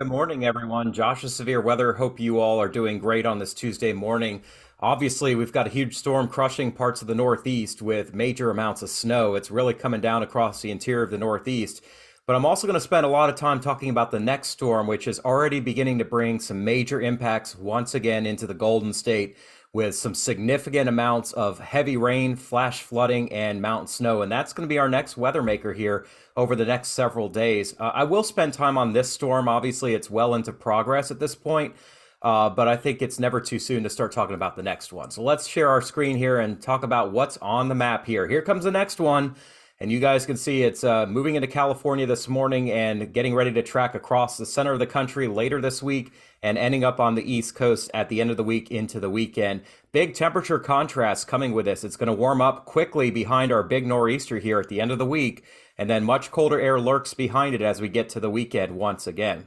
Good morning, everyone. Josh's Severe Weather. Hope you all are doing great on this Tuesday morning. Obviously, we've got a huge storm crushing parts of the Northeast with major amounts of snow. It's really coming down across the interior of the Northeast. But I'm also going to spend a lot of time talking about the next storm, which is already beginning to bring some major impacts once again into the Golden State with some significant amounts of heavy rain, flash flooding, and mountain snow. And that's going to be our next weather maker here over the next several days. I will spend time on this storm. Obviously, it's well into progress at this point, but I think it's never too soon to start talking about the next one. So let's share our screen here and talk about what's on the map here. Here comes the next one. And you guys can see it's moving into California this morning and getting ready to track across the center of the country later this week and ending up on the East Coast at the end of the week into the weekend. Big temperature contrast coming with this. It's going to warm up quickly behind our big nor'easter here at the end of the week, and then much colder air lurks behind it as we get to the weekend once again.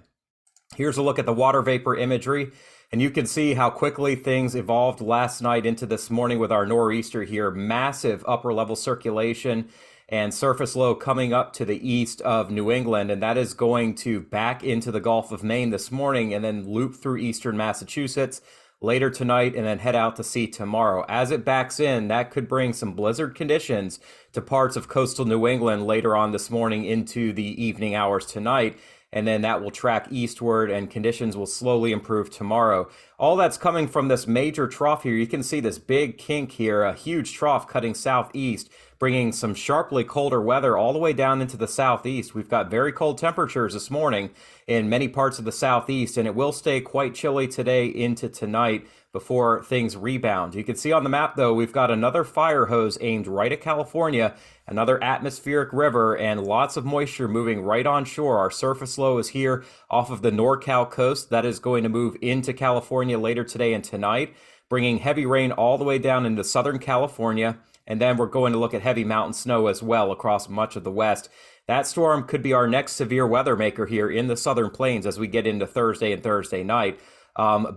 Here's a look at the water vapor imagery. And you can see how quickly things evolved last night into this morning with our nor'easter here. Massive upper level circulation and surface low coming up to the east of New England, and that is going to back into the Gulf of Maine this morning and then loop through eastern Massachusetts later tonight and then head out to sea tomorrow. As it backs in, that could bring some blizzard conditions to parts of coastal New England later on this morning into the evening hours tonight. And then that will track eastward and conditions will slowly improve tomorrow. All that's coming from this major trough here. You can see this big kink here, a huge trough cutting southeast, bringing some sharply colder weather all the way down into the southeast. We've got very cold temperatures this morning in many parts of the southeast, and it will stay quite chilly today into tonight before things rebound. You can see on the map, though, we've got another fire hose aimed right at California, another atmospheric river, and lots of moisture moving right on shore. Our surface low is here off of the NorCal coast. That is going to move into California later today and tonight, bringing heavy rain all the way down into Southern California. And then we're going to look at heavy mountain snow as well across much of the west. That storm could be our next severe weather maker here in the southern plains as we get into Thursday and Thursday night.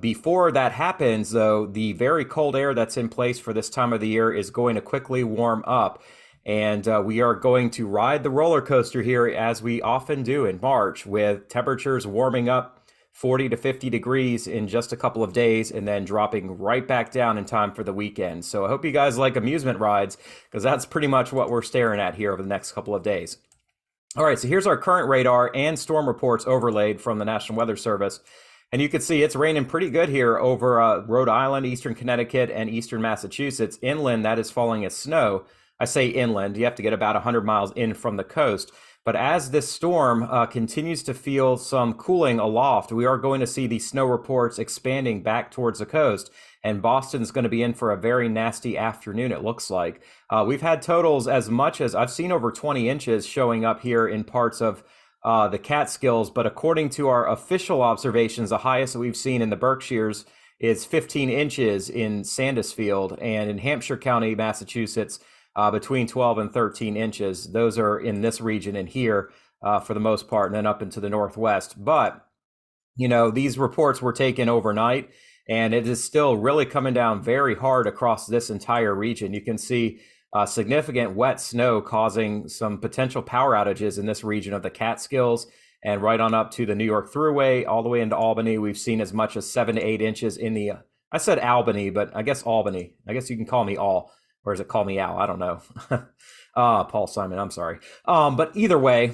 Before that happens, though, the very cold air that's in place for this time of the year is going to quickly warm up. And we are going to ride the roller coaster here as we often do in March, with temperatures warming up 40 to 50 degrees in just a couple of days and then dropping right back down in time for the weekend. So I hope you guys like amusement rides, because that's pretty much what we're staring at here over the next couple of days. All right, so here's our current radar and storm reports overlaid from the National Weather Service. And you can see it's raining pretty good here over Rhode Island, eastern Connecticut, and eastern Massachusetts. Inland, that is falling as snow. I say inland, you have to get about 100 miles in from the coast. But as this storm continues to feel some cooling aloft, we are going to see the snow reports expanding back towards the coast. And Boston's going to be in for a very nasty afternoon, it looks like. We've had totals as much as, I've seen over 20 inches showing up here in parts of the Catskills. But according to our official observations, the highest that we've seen in the Berkshires is 15 inches in Sandusfield, and in Hampshire County, Massachusetts, between 12 and 13 inches. Those are in this region and here for the most part, and then up into the northwest. But, you know, these reports were taken overnight, and it is still really coming down very hard across this entire region. You can see significant wet snow causing some potential power outages in this region of the Catskills, and right on up to the New York Thruway, all the way into Albany. We've seen as much as 7 to 8 inches in the, I said Albany, but I guess Albany. I guess you can call me All. Or is it call me Al? I don't know. Paul Simon, I'm sorry. But either way,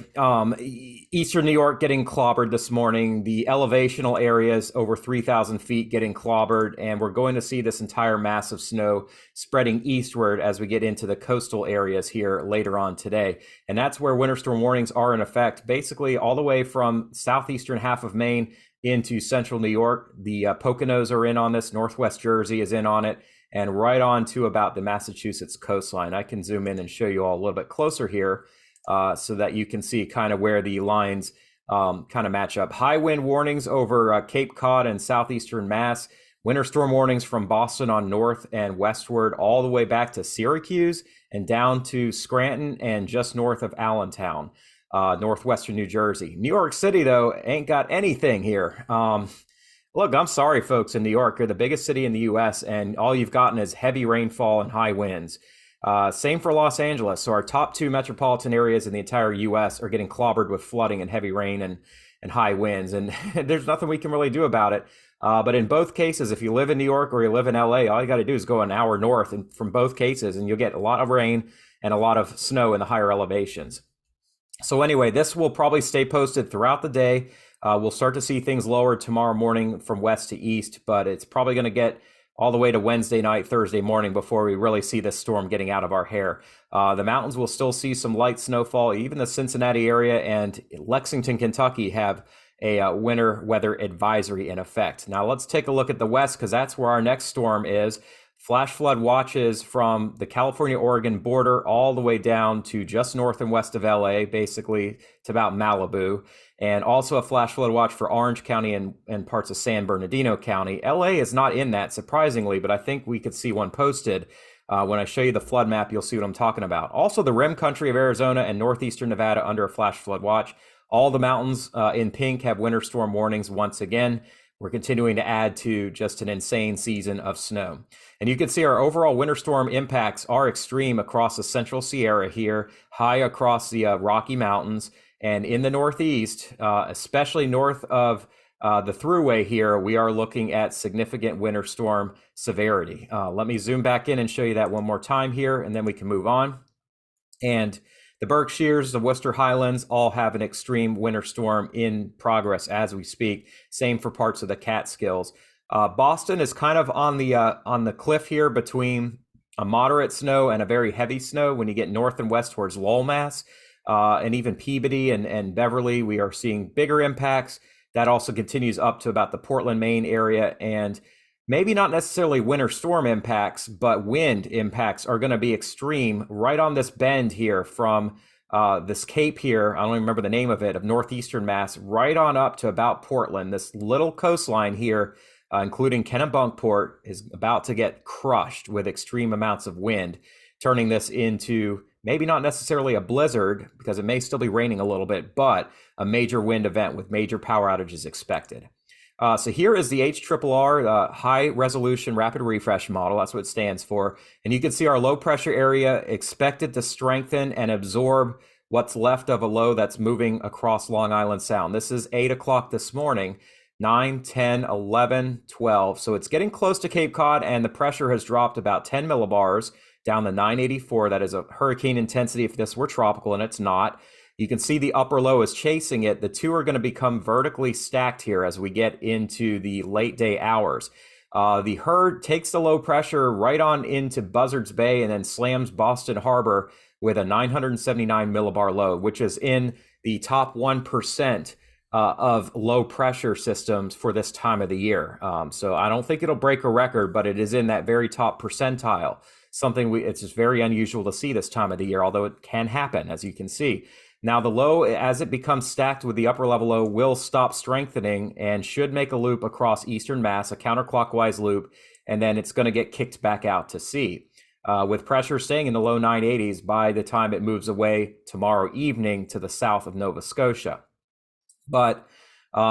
eastern New York getting clobbered this morning. The elevational areas over 3,000 feet getting clobbered. And we're going to see this entire mass of snow spreading eastward as we get into the coastal areas here later on today. And that's where winter storm warnings are in effect, basically all the way from southeastern half of Maine into central New York. The Poconos are in on this. Northwest Jersey is in on it. And right on to about the Massachusetts coastline. I can zoom in and show you all a little bit closer here so that you can see kind of where the lines kind of match up. High wind warnings over Cape Cod and southeastern Mass. Winter storm warnings from Boston on north and westward all the way back to Syracuse and down to Scranton and just north of Allentown, northwestern New Jersey. New York City, though, ain't got anything here. Look, I'm sorry, folks, in New York. You're the biggest city in the U.S., and all you've gotten is heavy rainfall and high winds. Same for Los Angeles. So our top two metropolitan areas in the entire U.S. are getting clobbered with flooding and heavy rain and high winds, and there's nothing we can really do about it. But in both cases, if you live in New York or you live in LA, all you got to do is go an hour north, and from both cases, and you'll get a lot of rain and a lot of snow in the higher elevations. So anyway, this will probably stay posted throughout the day. We'll start to see things lower tomorrow morning from west to east, but it's probably going to get all the way to Wednesday night, Thursday morning before we really see this storm getting out of our hair. The mountains will still see some light snowfall. Even the Cincinnati area and Lexington, Kentucky have a winter weather advisory in effect. Now let's take a look at the west, because that's where our next storm is. Flash flood watches from the California-Oregon border all the way down to just north and west of LA, basically to about Malibu. And also a flash flood watch for Orange County and parts of San Bernardino County. LA is not in that, surprisingly, but I think we could see one posted. When I show you the flood map, you'll see what I'm talking about. Also, the rim country of Arizona and northeastern Nevada under a flash flood watch. All the mountains in pink have winter storm warnings once again. We're continuing to add to just an insane season of snow. And you can see our overall winter storm impacts are extreme across the Central Sierra here, high across the Rocky Mountains, and in the Northeast, especially north of the Thruway here, we are looking at significant winter storm severity. Let me zoom back in and show you that one more time here, and then we can move on. And the Berkshires, the Worcester Highlands all have an extreme winter storm in progress as we speak. Same for parts of the Catskills. Boston is kind of on the cliff here between a moderate snow and a very heavy snow. When you get north and west towards Lowell, Mass, and even Peabody and Beverly, we are seeing bigger impacts. That also continues up to about the Portland, Maine area, and maybe not necessarily winter storm impacts, but wind impacts are going to be extreme right on this bend here from this cape here, I don't even remember the name of it, of northeastern Mass, right on up to about Portland. This little coastline here, including Kennebunkport, is about to get crushed with extreme amounts of wind, turning this into maybe not necessarily a blizzard, because it may still be raining a little bit, but a major wind event with major power outages expected. So here is the HRRR, the High Resolution Rapid Refresh Model. That's what it stands for. And you can see our low pressure area expected to strengthen and absorb what's left of a low that's moving across Long Island Sound. This is 8 o'clock this morning, 9, 10, 11, 12. So it's getting close to Cape Cod, and the pressure has dropped about 10 millibars down to 984. That is a hurricane intensity if this were tropical, and it's not. You can see the upper low is chasing it. The two are going to become vertically stacked here as we get into the late day hours. The hurd takes the low pressure right on into Buzzards Bay and then slams Boston Harbor with a 979 millibar low, which is in the top 1% of low pressure systems for this time of the year. So I don't think it'll break a record, but it is in that very top percentile. Something it's just very unusual to see this time of the year, although it can happen, as you can see. Now the low, as it becomes stacked with the upper level low, will stop strengthening and should make a loop across eastern Mass, a counterclockwise loop, and then it's going to get kicked back out to sea. With pressure staying in the low 980s by the time it moves away tomorrow evening to the south of Nova Scotia. But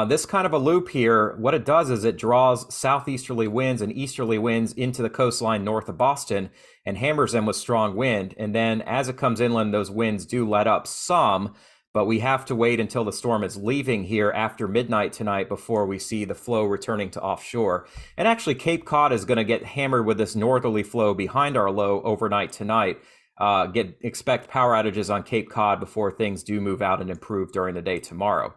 this kind of a loop here, what it does is it draws southeasterly winds and easterly winds into the coastline north of Boston and hammers them with strong wind. And then as it comes inland, those winds do let up some, but we have to wait until the storm is leaving here after midnight tonight before we see the flow returning to offshore. And actually, Cape Cod is going to get hammered with this northerly flow behind our low overnight tonight. Expect power outages on Cape Cod before things do move out and improve during the day tomorrow.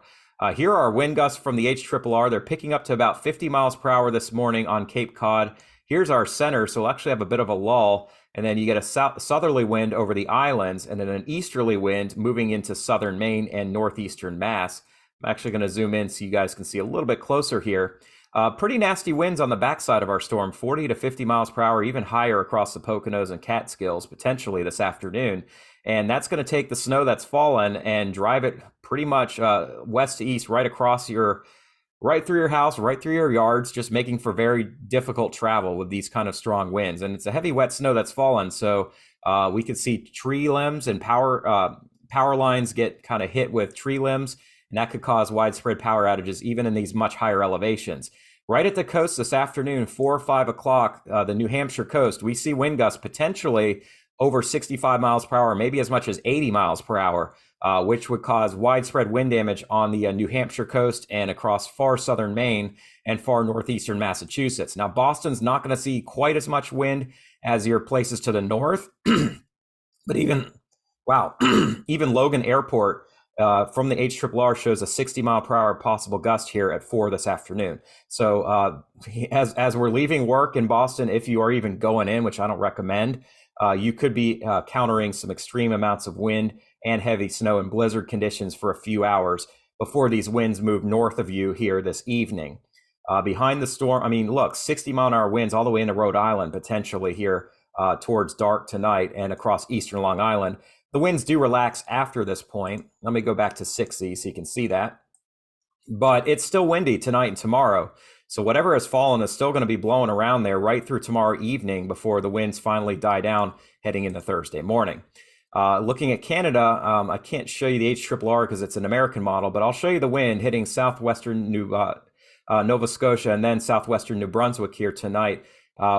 Here are our wind gusts from the HRRR. They're picking up to about 50 miles per hour this morning on Cape Cod. Here's our center, so we'll actually have a bit of a lull, and then you get a southerly wind over the islands, and then an easterly wind moving into southern Maine and northeastern Mass. I'm actually going to zoom in so you guys can see a little bit closer here. Pretty nasty winds on the backside of our storm, 40 to 50 miles per hour, even higher across the Poconos and Catskills, potentially this afternoon. And that's going to take the snow that's fallen and drive it pretty much west to east, right across right through your house, right through your yards, just making for very difficult travel with these kind of strong winds. And it's a heavy, wet snow that's fallen, so we could see tree limbs and power lines get kind of hit with tree limbs, and that could cause widespread power outages even in these much higher elevations. Right at the coast this afternoon, 4 or 5 o'clock, the New Hampshire coast, we see wind gusts potentially over 65 miles per hour, maybe as much as 80 miles per hour. which would cause widespread wind damage on the New Hampshire coast and across far southern Maine and far northeastern Massachusetts. Now, Boston's not going to see quite as much wind as your places to the north, but even, wow, even Logan Airport from the HRRR shows a 60-mile-per-hour possible gust here at 4 this afternoon. So as we're leaving work in Boston, if you are even going in, which I don't recommend, you could be countering some extreme amounts of wind and heavy snow and blizzard conditions for a few hours before these winds move north of you here this evening. Behind the storm, I mean, look, 60-mile-an-hour winds all the way into Rhode Island potentially here towards dark tonight and across eastern Long Island. The winds do relax after this point. Let me go back to 60 so you can see that. But it's still windy tonight and tomorrow. So whatever has fallen is still going to be blowing around there right through tomorrow evening before the winds finally die down heading into Thursday morning. Looking at Canada, I can't show you the HRRR because it's an American model, but I'll show you the wind hitting southwestern Nova Scotia and then southwestern New Brunswick here tonight.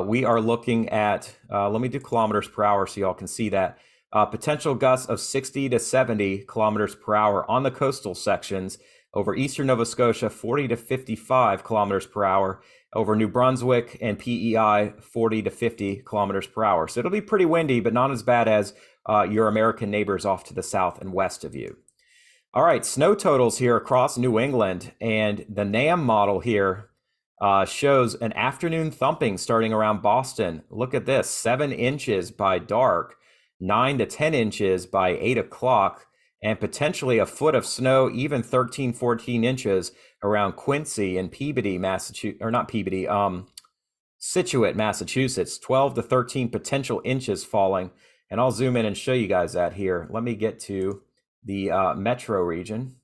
We are looking at, let me do kilometers per hour so y'all can see that. Potential gusts of 60 to 70 kilometers per hour on the coastal sections. Over eastern Nova Scotia, 40 to 55 kilometers per hour. Over New Brunswick and PEI, 40 to 50 kilometers per hour. So it'll be pretty windy, but not as bad as your American neighbors off to the south and west of you. All right, snow totals here across New England, and the NAM model here shows an afternoon thumping starting around Boston. Look at this, 7 inches by dark, 9 to 10 inches by 8 o'clock, and potentially a foot of snow, even 13, 14 inches around Quincy and Peabody, Massachusetts, or not Peabody, Scituate, Massachusetts, 12 to 13 potential inches falling. And I'll zoom in and show you guys that here. Let me get to the metro region.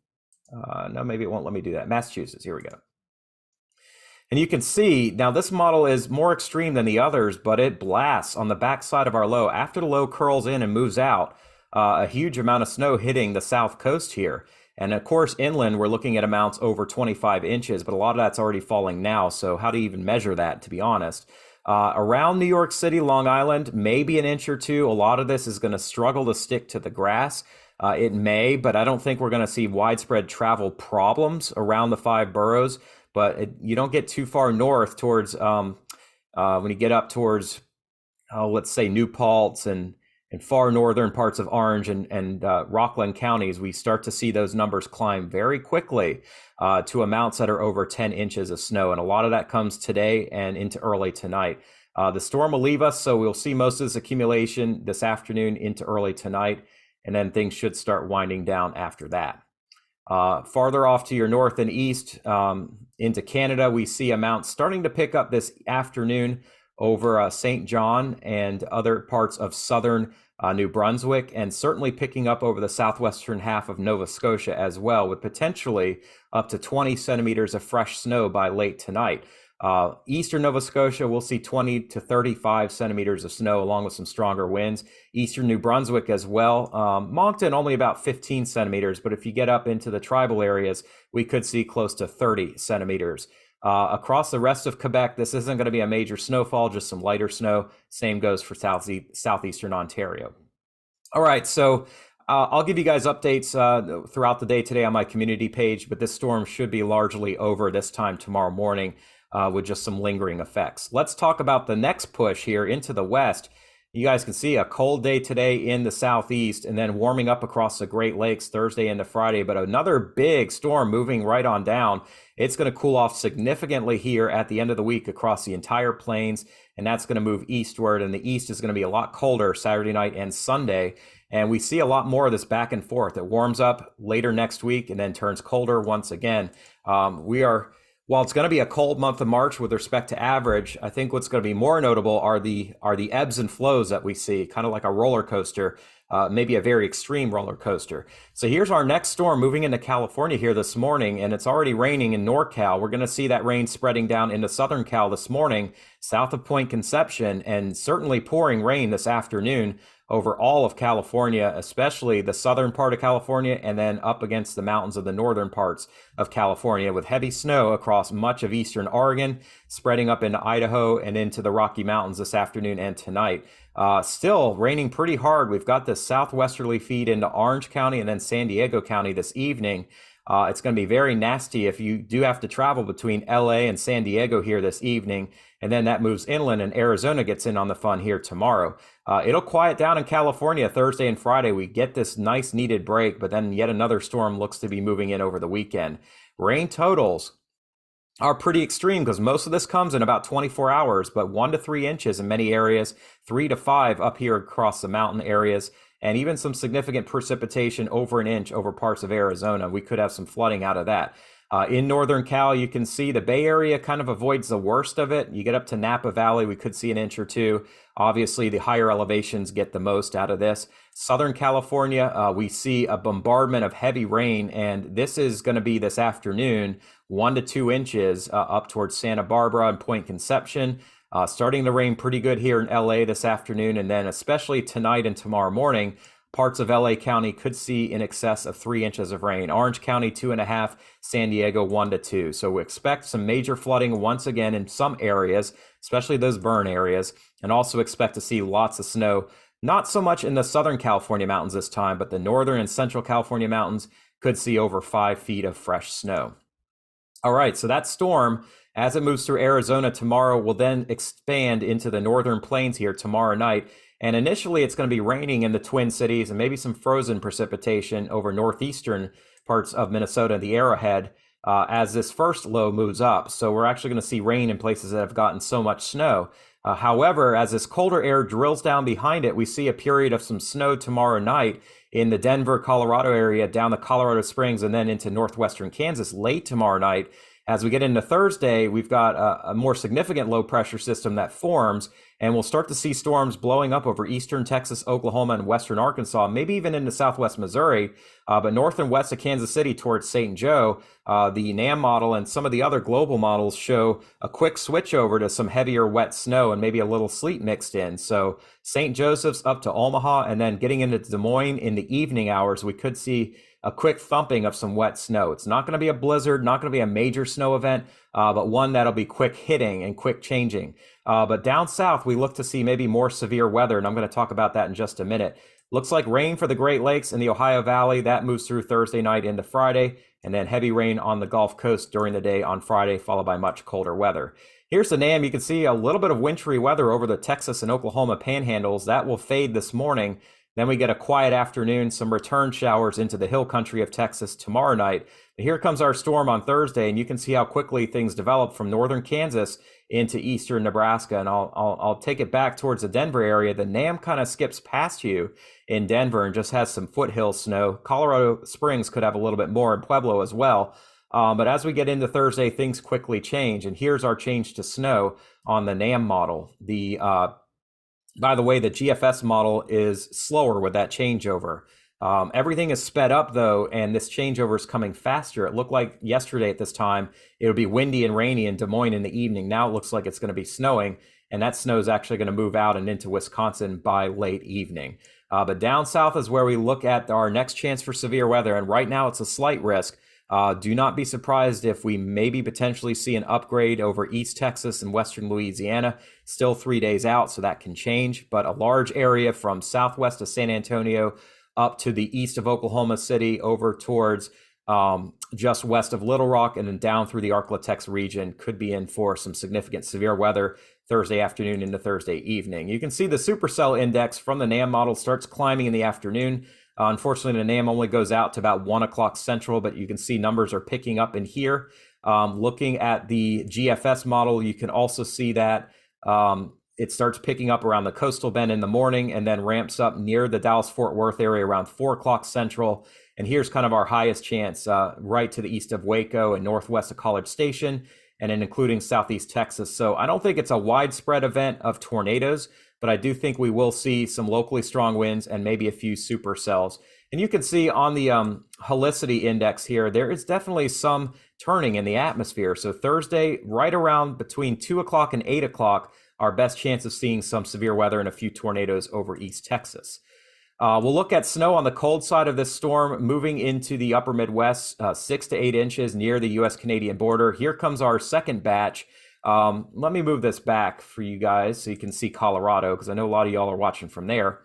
No, maybe it won't let me do that. Massachusetts, here we go. And you can see, now this model is more extreme than the others, but it blasts on the backside of our low. After the low curls in and moves out, a huge amount of snow hitting the south coast here. And of course, inland, we're looking at amounts over 25 inches, but a lot of that's already falling now. So how do you even measure that, to be honest? Around New York City, Long Island, maybe an inch or two. A lot of this is going to struggle to stick to the grass. It may, but I don't think we're going to see widespread travel problems around the 5 boroughs. But you don't get too far north towards, when you get up towards, let's say, New Paltz and far northern parts of Orange and Rockland counties, we start to see those numbers climb very quickly to amounts that are over 10 inches of snow. And a lot of that comes today and into early tonight. The storm will leave us, so we'll see most of this accumulation this afternoon into early tonight, and then things should start winding down after that. Farther off to your north and east into Canada, we see amounts starting to pick up this afternoon over St. John and other parts of southern New Brunswick, and certainly picking up over the southwestern half of Nova Scotia as well, with potentially up to 20 centimeters of fresh snow by late tonight. Eastern Nova Scotia, we'll see 20 to 35 centimeters of snow along with some stronger winds. Eastern New Brunswick as well. Moncton only about 15 centimeters, but if you get up into the tribal areas, we could see close to 30 centimeters. Across the rest of Quebec, this isn't going to be a major snowfall, just some lighter snow. Same goes for southeastern Ontario. All right, so I'll give you guys updates throughout the day today on my community page, but this storm should be largely over this time tomorrow morning with just some lingering effects. Let's talk about the next push here into the west. You guys can see a cold day today in the southeast and then warming up across the Great Lakes Thursday into Friday, but another big storm moving right on down. It's going to cool off significantly here at the end of the week across the entire plains, and that's going to move eastward, and the east is going to be a lot colder Saturday night and Sunday, and we see a lot more of this back and forth. It warms up later next week and then turns colder once again. While it's going to be a cold month of March with respect to average, I think what's going to be more notable are the ebbs and flows that we see, kind of like a roller coaster, maybe a very extreme roller coaster. So here's our next storm moving into California here this morning, and it's already raining in NorCal. We're going to see that rain spreading down into Southern Cal this morning, south of Point Conception, and certainly pouring rain this afternoon over all of California, especially the southern part of California, and then up against the mountains of the northern parts of California, with heavy snow across much of eastern Oregon, spreading up into Idaho and into the Rocky Mountains this afternoon and tonight. Still raining pretty hard. We've got this southwesterly feed into Orange County and then San Diego County this evening. It's going to be very nasty if you do have to travel between LA and San Diego here this evening, and then that moves inland and Arizona gets in on the fun here tomorrow. It'll quiet down in California Thursday and Friday. We get this nice needed break, but then yet another storm looks to be moving in over the weekend. Rain totals are pretty extreme because most of this comes in about 24 hours, but 1 to 3 inches in many areas, 3 to 5 up here across the mountain areas, and even some significant precipitation over an inch over parts of Arizona. We could have some flooding out of that. In northern Cal, you can see the Bay Area kind of avoids the worst of it. You get up to Napa Valley, we could see an inch or two. Obviously, the higher elevations get the most out of this. Southern California, we see a bombardment of heavy rain, and this is going to be this afternoon, 1 to 2 inches up towards Santa Barbara and Point Conception. Starting to rain pretty good here in LA this afternoon, and then especially tonight and tomorrow morning, parts of LA County could see in excess of 3 inches of rain. Orange County, 2.5, San Diego, 1 to 2. So we expect some major flooding once again in some areas, especially those burn areas, and also expect to see lots of snow. Not so much in the Southern California mountains this time, but the Northern and Central California mountains could see over 5 feet of fresh snow. All right, so that storm, as it moves through Arizona tomorrow, will then expand into the northern plains here tomorrow night. And initially, it's going to be raining in the Twin Cities and maybe some frozen precipitation over northeastern parts of Minnesota, the Arrowhead, as this first low moves up. So we're actually going to see rain in places that have gotten so much snow. However, as this colder air drills down behind it, we see a period of some snow tomorrow night in the Denver, Colorado area, down the Colorado Springs, and then into northwestern Kansas late tomorrow night. As we get into Thursday, we've got a more significant low pressure system that forms, and we'll start to see storms blowing up over eastern Texas, Oklahoma, and western Arkansas, maybe even into southwest Missouri, but north and west of Kansas City towards St. Joe. The NAM model and some of the other global models show a quick switch over to some heavier wet snow and maybe a little sleet mixed in. So St. Joseph's up to Omaha, and then getting into Des Moines in the evening hours, we could see a quick thumping of some wet snow. It's not going to be a blizzard, not going to be a major snow event, but one that'll be quick hitting and quick changing. But down south, we look to see maybe more severe weather, and I'm going to talk about that in just a minute. Looks like rain for the Great Lakes and the Ohio Valley. That moves through Thursday night into Friday, and then heavy rain on the Gulf Coast during the day on Friday, followed by much colder weather. Here's the NAM. You can see a little bit of wintry weather over the Texas and Oklahoma panhandles. That will fade this morning. Then we get a quiet afternoon, some return showers into the hill country of Texas tomorrow night. But here comes our storm on Thursday, and you can see how quickly things develop from northern Kansas into eastern Nebraska. And I'll take it back towards the Denver area. The NAM kind of skips past you in Denver and just has some foothill snow. Colorado Springs could have a little bit more, and Pueblo as well. But as we get into Thursday, things quickly change. And here's our change to snow on the NAM model. By the way, the GFS model is slower with that changeover. Everything is sped up, though, and this changeover is coming faster. It looked like yesterday at this time, it would be windy and rainy in Des Moines in the evening. Now it looks like it's going to be snowing, and that snow is actually going to move out and into Wisconsin by late evening. But down south is where we look at our next chance for severe weather, and right now it's a slight risk. Do not be surprised if we maybe potentially see an upgrade over East Texas and Western Louisiana. Still 3 days out, so that can change. But a large area from southwest of San Antonio up to the east of Oklahoma City over towards just west of Little Rock and then down through the Arklatex region could be in for some significant severe weather Thursday afternoon into Thursday evening. You can see the supercell index from the NAM model starts climbing in the afternoon. Unfortunately, the NAM only goes out to about 1 o'clock central, but you can see numbers are picking up in here. Looking at the GFS model, you can also see that it starts picking up around the coastal bend in the morning and then ramps up near the Dallas-Fort Worth area around 4 o'clock central. And here's kind of our highest chance right to the east of Waco and northwest of College Station, and then including southeast Texas. So I don't think it's a widespread event of tornadoes, but I do think we will see some locally strong winds and maybe a few supercells. And you can see on the helicity index here, there is definitely some turning in the atmosphere. So Thursday, right around between 2 o'clock and 8 o'clock, our best chance of seeing some severe weather and a few tornadoes over East Texas. We'll look at snow on the cold side of this storm moving into the upper Midwest, 6 to 8 inches near the U.S.-Canadian border. Here comes our second batch. Let me move this back for you guys so you can see Colorado, because I know a lot of y'all are watching from there.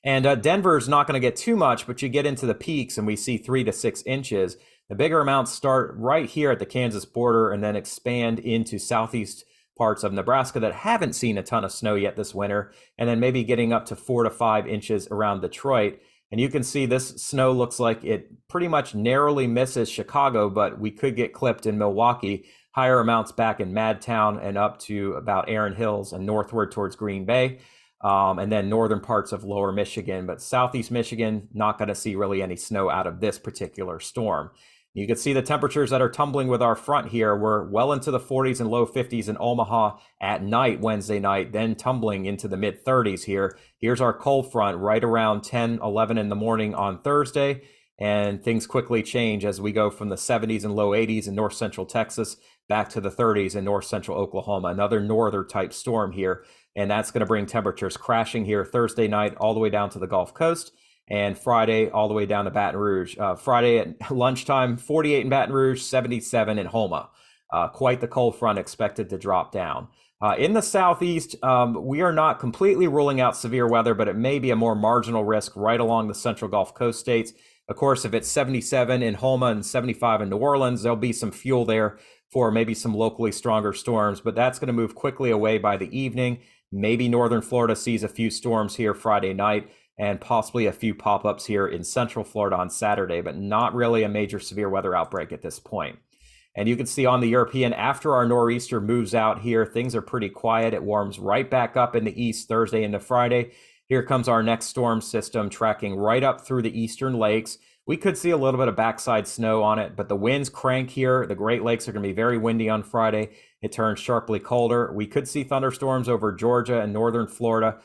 And Denver's not going to get too much, but you get into the peaks and we see 3 to 6 inches. The bigger amounts start right here at the Kansas border and then expand into southeast parts of Nebraska that haven't seen a ton of snow yet this winter, and then maybe getting up to 4 to 5 inches around Detroit. And you can see this snow looks like it pretty much narrowly misses Chicago, but we could get clipped in Milwaukee. Higher amounts back in Madtown and up to about Erin Hills and northward towards Green Bay. And then northern parts of lower Michigan, but southeast Michigan, not going to see really any snow out of this particular storm. You can see the temperatures that are tumbling with our front here. We're well into the 40s and low 50s in Omaha at night, Wednesday night, then tumbling into the mid 30s here. Here's our cold front right around 10, 11 in the morning on Thursday. And things quickly change as we go from the 70s and low 80s in north central Texas back to the 30s in north central Oklahoma. Another northern type storm here. And that's going to bring temperatures crashing here Thursday night all the way down to the Gulf Coast, and Friday all the way down to Baton Rouge. Friday at lunchtime, 48 in Baton Rouge, 77 in Houma. Quite the cold front expected to drop down. In the southeast, we are not completely ruling out severe weather, but it may be a more marginal risk right along the central Gulf Coast states. Of course, if it's 77 in Houma and 75 in New Orleans, there'll be some fuel there for maybe some locally stronger storms, but that's going to move quickly away by the evening. Maybe northern Florida sees a few storms here Friday night and possibly a few pop-ups here in central Florida on Saturday, but not really a major severe weather outbreak at this point. And you can see on the European, after our nor'easter moves out here, things are pretty quiet. It warms right back up in the east Thursday into Friday. Here comes our next storm system tracking right up through the eastern lakes. We could see a little bit of backside snow on it, but the winds crank here. The Great Lakes are going to be very windy on Friday. It turns sharply colder. We could see thunderstorms over Georgia and northern Florida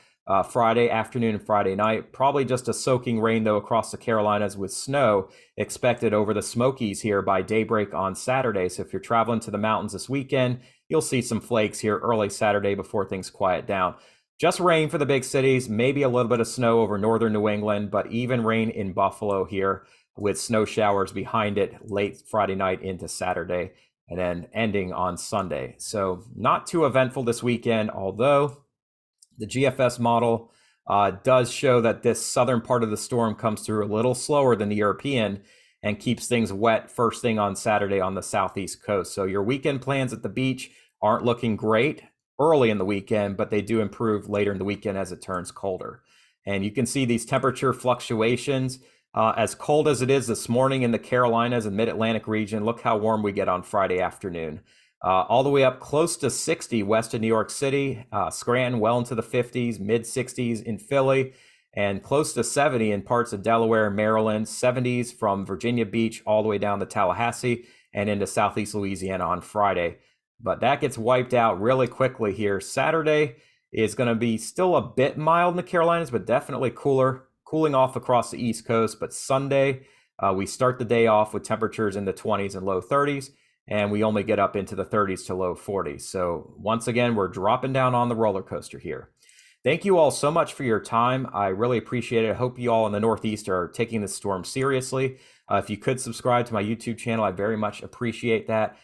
Friday afternoon and Friday night. Probably just a soaking rain, though, across the Carolinas with snow expected over the Smokies here by daybreak on Saturday. So if you're traveling to the mountains this weekend, you'll see some flakes here early Saturday before things quiet down. Just rain for the big cities, maybe a little bit of snow over northern New England, but even rain in Buffalo here with snow showers behind it late Friday night into Saturday and then ending on Sunday. So not too eventful this weekend, although the GFS model does show that this southern part of the storm comes through a little slower than the European and keeps things wet first thing on Saturday on the southeast coast. So your weekend plans at the beach aren't looking great early in the weekend, but they do improve later in the weekend as it turns colder. And you can see these temperature fluctuations. As cold as it is this morning in the Carolinas and mid-Atlantic region, look how warm we get on Friday afternoon. All the way up close to 60 west of New York City, Scranton well into the 50s, mid-60s in Philly, and close to 70 in parts of Delaware, Maryland, 70s from Virginia Beach all the way down to Tallahassee and into southeast Louisiana on Friday. But that gets wiped out really quickly here. Saturday is going to be still a bit mild in the Carolinas, but definitely cooling off across the East Coast. But Sunday, we start the day off with temperatures in the 20s and low 30s, and we only get up into the 30s to low 40s. So once again, we're dropping down on the roller coaster here. Thank you all so much for your time. I really appreciate it. I hope you all in the Northeast are taking this storm seriously. If you could subscribe to my YouTube channel, I very much appreciate that.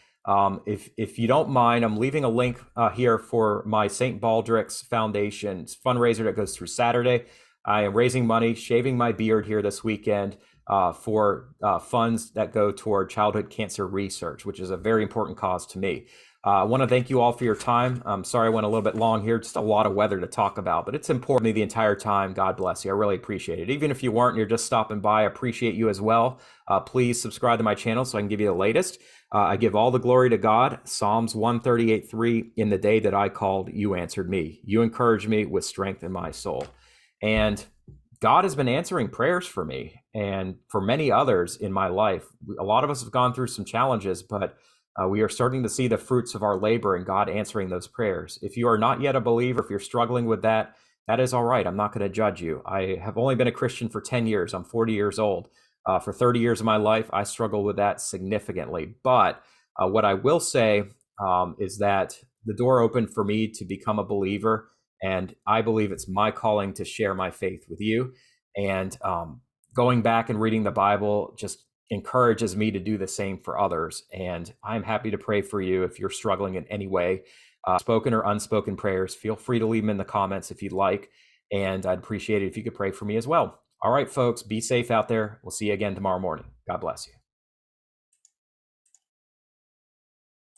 If you don't mind, I'm leaving a link here for my St. Baldrick's Foundation fundraiser that goes through Saturday. I am raising money, shaving my beard here this weekend for funds that go toward childhood cancer research, which is a very important cause to me. I want to thank you all for your time. I'm sorry I went a little bit long here, just a lot of weather to talk about, but it's important to me the entire time. God bless you. I really appreciate it. Even if you weren't and you're just stopping by, I appreciate you as well. Please subscribe to my channel so I can give you the latest. I give all the glory to God. Psalms 138:3, in the day that I called, you answered me. You encouraged me with strength in my soul. And God has been answering prayers for me and for many others in my life. A lot of us have gone through some challenges, but we are starting to see the fruits of our labor and God answering those prayers. If you are not yet a believer, if you're struggling with that, that is all right. I'm not going to judge you. I have only been a Christian for 10 years. I'm 40 years old. For 30 years of my life, I struggle with that significantly. But what I will say is that the door opened for me to become a believer. And I believe it's my calling to share my faith with you. And going back and reading the Bible just encourages me to do the same for others. And I'm happy to pray for you if you're struggling in any way. Spoken or unspoken prayers, feel free to leave them in the comments if you'd like. And I'd appreciate it if you could pray for me as well. All right, folks, be safe out there. We'll see you again tomorrow morning. God bless you.